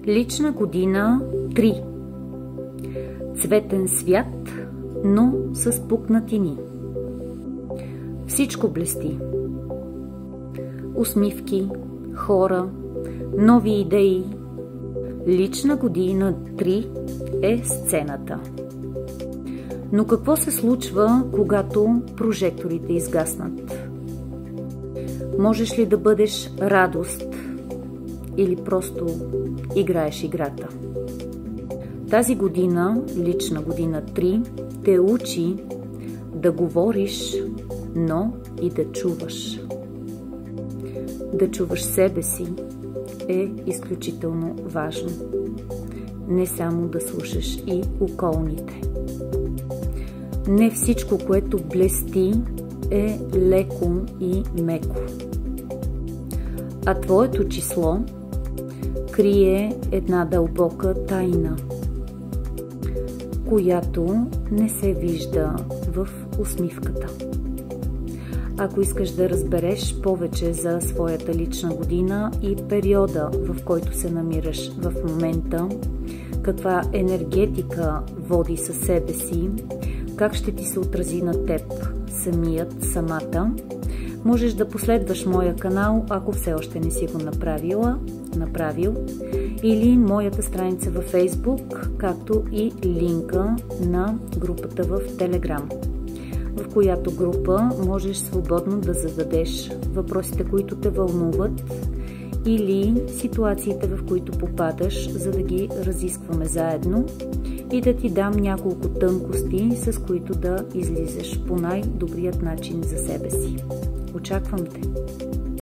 Лична година 3. Цветен свят, но с пукнатини. Всичко блести. Усмивки, хора, нови идеи. Лична година 3 е сцената. Но какво се случва, когато прожекторите изгаснат? Можеш ли да бъдеш радост или просто играеш играта? Тази година, лична година 3, те учи да говориш, но и да чуваш. Да чуваш себе си е изключително важно. Не само да слушаш и околните. Не всичко, което блести, е леко и меко. А твоето число крие една дълбока тайна, която не се вижда в усмивката. Ако искаш да разбереш повече за своята лична година и периода, в който се намираш в момента, каква енергетика води със себе си, как ще ти се отрази на теб самата, можеш да последваш моя канал, ако все още не си го направил, или моята страница във Facebook, както и линка на групата в Telegram, в която група можеш свободно да зададеш въпросите, които те вълнуват, или ситуациите, в които попадаш, за да ги разискваме заедно и да ти дам няколко тънкости, с които да излизаш по най-добрият начин за себе си. Очаквам те!